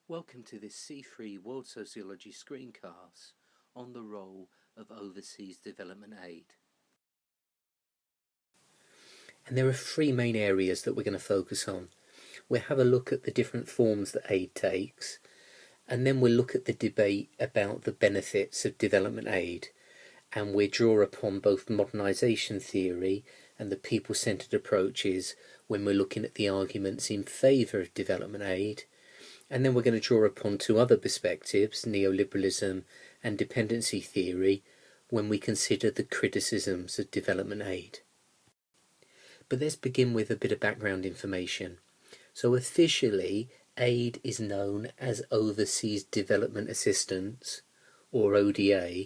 Welcome to this C3 World Sociology screencast on the role of overseas development aid. And there are three main areas that we're going to focus on. We'll have a look at the different forms that aid takes, and then we'll look at the debate about the benefits of development aid, and we'll draw upon both modernisation theory and the people-centred approaches when we're looking at the arguments in favour of development aid. And then we're going to draw upon two other perspectives, neoliberalism and dependency theory, when we consider the criticisms of development aid. But let's begin with a bit of background information. So officially, aid is known as Overseas Development Assistance, or ODA,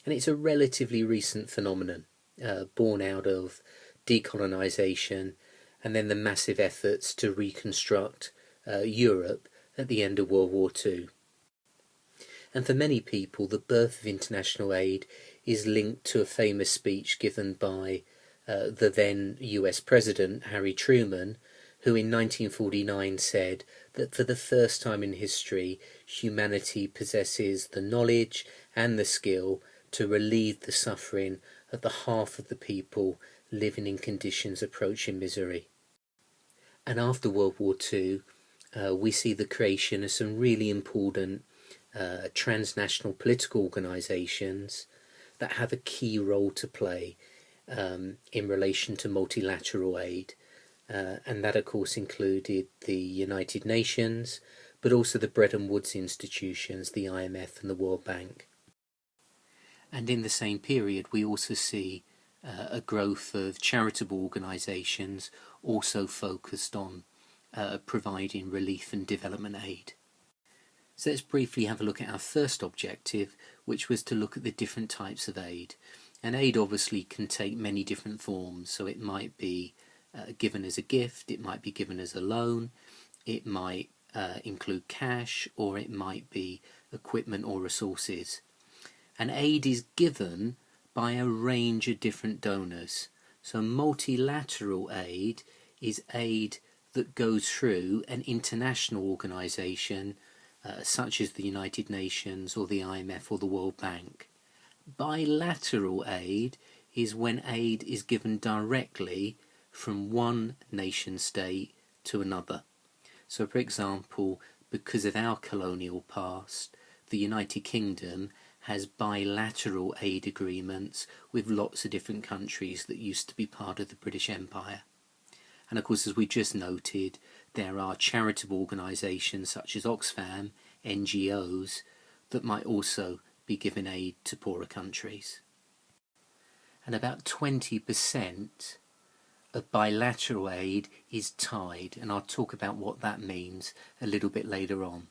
and it's a relatively recent phenomenon, born out of decolonisation and then the massive efforts to reconstruct Europe at the end of World War II. And for many people, the birth of international aid is linked to a famous speech given by the then US President, Harry Truman, who in 1949 said that for the first time in history, humanity possesses the knowledge and the skill to relieve the suffering of the half of the people living in conditions approaching misery. And after World War II, we see the creation of some really important transnational political organisations that have a key role to play in relation to multilateral aid. And that, of course, included the United Nations, but also the Bretton Woods institutions, the IMF and the World Bank. And in the same period, we also see a growth of charitable organisations also focused on providing relief and development aid. So let's briefly have a look at our first objective, which was to look at the different types of aid. And aid obviously can take many different forms, so it might be given as a gift, it might be given as a loan, it might include cash, or it might be equipment or resources. And aid is given by a range of different donors. So multilateral aid is aid that goes through an international organisation such as the United Nations or the IMF or the World Bank. Bilateral aid is when aid is given directly from one nation state to another. So for example, because of our colonial past, the United Kingdom has bilateral aid agreements with lots of different countries that used to be part of the British Empire. And of course, as we just noted, there are charitable organisations such as Oxfam, NGOs, that might also be given aid to poorer countries. And about 20% of bilateral aid is tied, and I'll talk about what that means a little bit later on.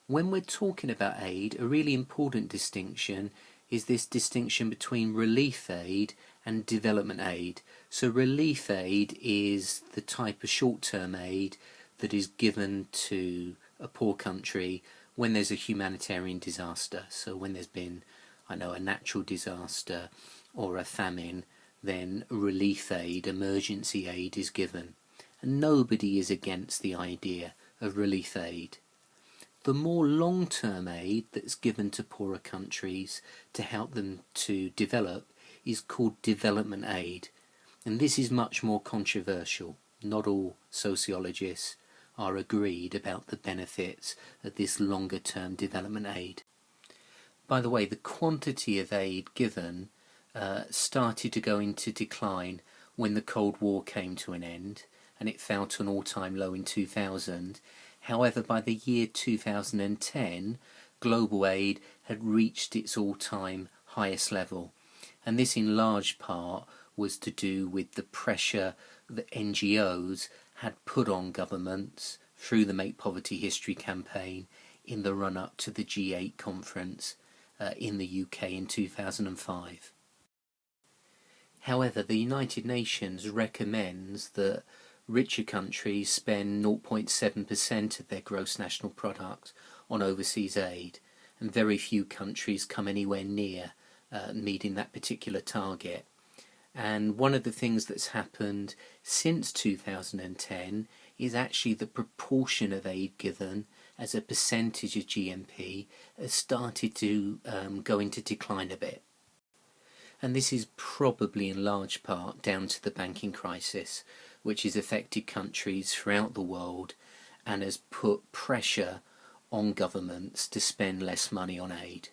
When we're talking about aid, a really important distinction is this distinction between relief aid and development aid. So relief aid is the type of short-term aid that is given to a poor country when there's a humanitarian disaster. So when there's been, a natural disaster or a famine, then relief aid, emergency aid is given. And nobody is against the idea of relief aid. The more long-term aid that's given to poorer countries to help them to develop is called development aid. And this is much more controversial. Not all sociologists are agreed about the benefits of this longer-term development aid. By the way, the quantity of aid given started to go into decline when the Cold War came to an end, and it fell to an all-time low in 2000. However, by the year 2010, global aid had reached its all-time highest level. And this in large part was to do with the pressure that NGOs had put on governments through the Make Poverty History campaign in the run-up to the G8 conference in the UK in 2005. However, the United Nations recommends that richer countries spend 0.7% of their gross national product on overseas aid, and very few countries come anywhere near meeting that particular target. And one of the things that's happened since 2010 is actually the proportion of aid given as a percentage of GNP has started to go into decline a bit. And this is probably in large part down to the banking crisis, which has affected countries throughout the world and has put pressure on governments to spend less money on aid.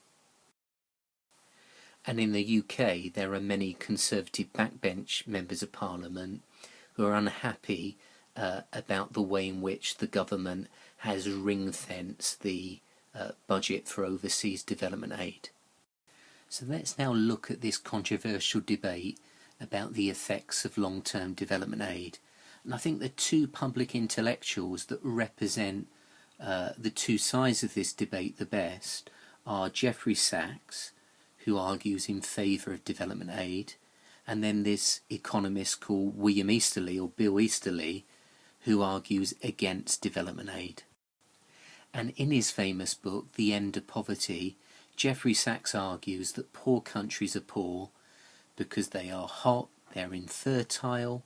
And in the UK, there are many Conservative backbench members of Parliament who are unhappy about the way in which the government has ring-fenced the budget for overseas development aid. So let's now look at this controversial debate about the effects of long-term development aid. And I think the two public intellectuals that represent the two sides of this debate the best are Jeffrey Sachs, who argues in favour of development aid, and then this economist called William Easterly, or Bill Easterly, who argues against development aid. And in his famous book, The End of Poverty, Jeffrey Sachs argues that poor countries are poor because they are hot, they're infertile,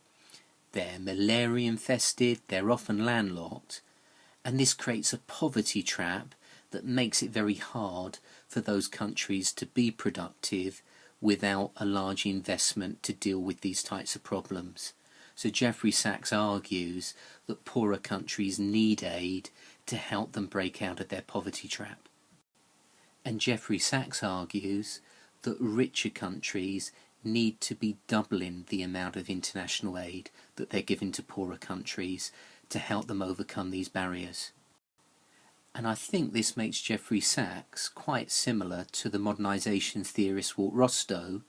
they're malaria infested, they're often landlocked, and this creates a poverty trap that makes it very hard for those countries to be productive without a large investment to deal with these types of problems. So Jeffrey Sachs argues that poorer countries need aid to help them break out of their poverty trap. And Jeffrey Sachs argues that richer countries need to be doubling the amount of international aid that they're giving to poorer countries to help them overcome these barriers. And I think this makes Jeffrey Sachs quite similar to the modernisation theorist Walt Rostow,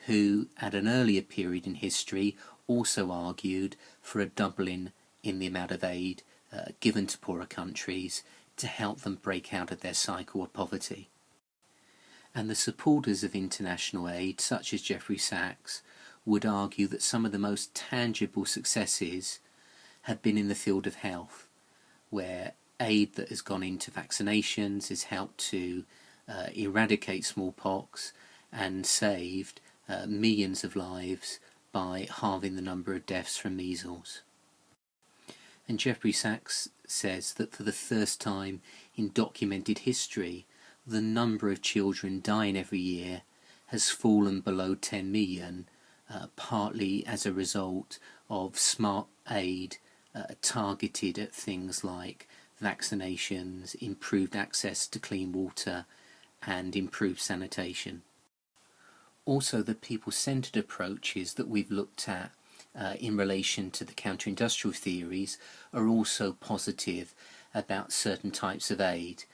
who at an earlier period in history also argued for a doubling in the amount of aid given to poorer countries to help them break out of their cycle of poverty. And the supporters of international aid, such as Jeffrey Sachs, would argue that some of the most tangible successes have been in the field of health, where aid that has gone into vaccinations has helped to eradicate smallpox and saved millions of lives by halving the number of deaths from measles. And Jeffrey Sachs says that for the first time in documented history, the number of children dying every year has fallen below 10 million, partly as a result of smart aid targeted at things like vaccinations, improved access to clean water, and improved sanitation. Also, the people-centred approaches that we've looked at in relation to the counter-industrial theories are also positive about certain types of aid.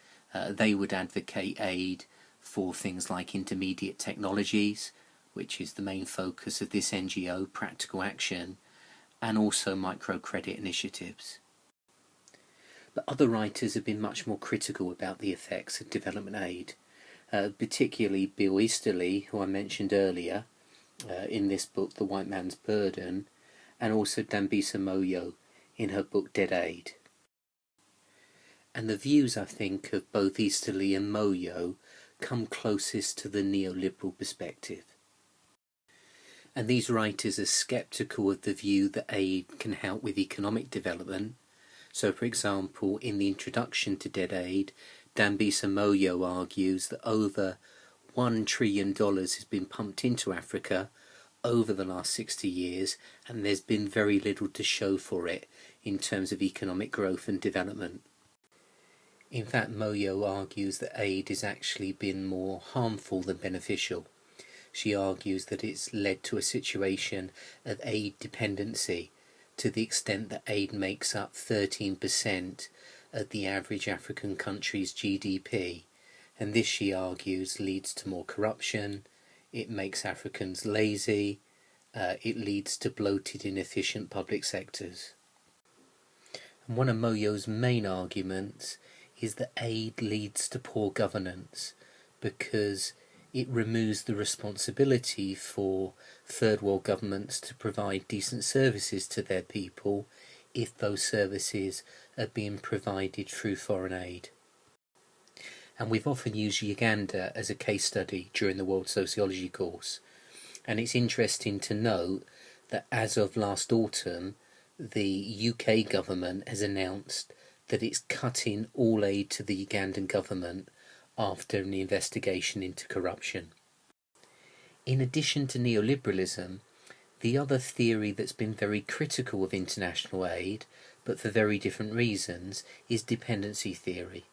They would advocate aid for things like intermediate technologies, which is the main focus of this NGO, Practical Action, and also microcredit initiatives. But other writers have been much more critical about the effects of development aid, particularly Bill Easterly, who I mentioned earlier, in this book, The White Man's Burden, and also Dambisa Moyo in her book, Dead Aid. And the views, I think, of both Easterly and Moyo come closest to the neoliberal perspective. And these writers are sceptical of the view that aid can help with economic development. So, for example, in the introduction to Dead Aid, Dambisa Moyo argues that over $1 trillion has been pumped into Africa over the last 60 years, and there's been very little to show for it in terms of economic growth and development. In fact, Moyo argues that aid has actually been more harmful than beneficial. She argues that it's led to a situation of aid dependency, to the extent that aid makes up 13% of the average African country's GDP, and this, she argues, leads to more corruption, it makes Africans lazy, it leads to bloated, inefficient public sectors. And one of Moyo's main arguments is that aid leads to poor governance, because it removes the responsibility for third world governments to provide decent services to their people if those services are being provided through foreign aid. And we've often used Uganda as a case study during the World Sociology course, and it's interesting to note that as of last autumn, the UK government has announced that it's cutting all aid to the Ugandan government after an investigation into corruption. In addition to neoliberalism, the other theory that's been very critical of international aid, but for very different reasons, is dependency theory.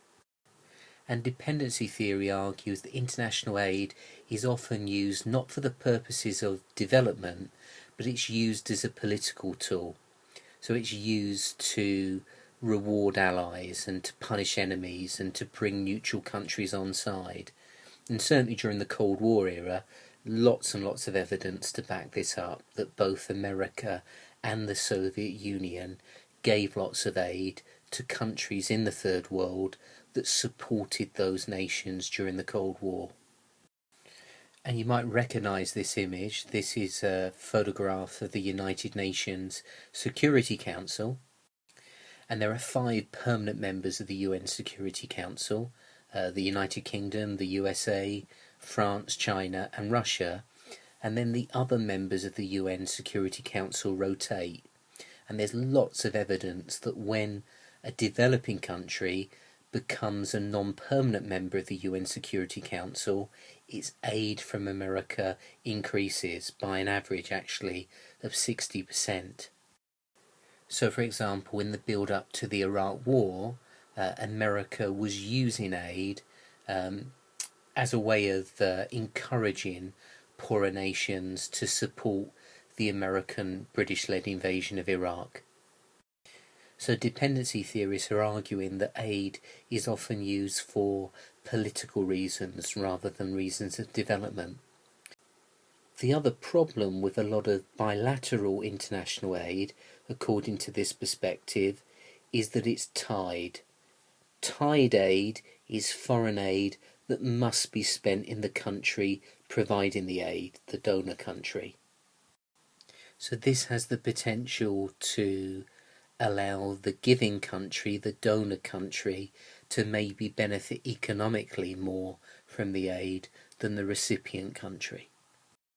And dependency theory argues that international aid is often used not for the purposes of development, but it's used as a political tool. So it's used to reward allies and to punish enemies and to bring neutral countries on side. And certainly during the Cold War era, lots and lots of evidence to back this up, that both America and the Soviet Union gave lots of aid to countries in the Third World that supported those nations during the Cold War. And you might recognize this image. This is a photograph of the United Nations Security Council. And there are 5 permanent members of the UN Security Council, the United Kingdom, the USA, France, China and Russia. And then the other members of the UN Security Council rotate. And there's lots of evidence that when a developing country becomes a non-permanent member of the UN Security Council, its aid from America increases by an average actually of 60%. So for example, in the build-up to the Iraq War, America was using aid as a way of encouraging poorer nations to support the American British-led invasion of Iraq. So dependency theorists are arguing that aid is often used for political reasons rather than reasons of development. The other problem with a lot of bilateral international aid, according to this perspective, is that it's tied. Tied aid is foreign aid that must be spent in the country providing the aid, the donor country. So this has the potential to allow the giving country, the donor country, to maybe benefit economically more from the aid than the recipient country.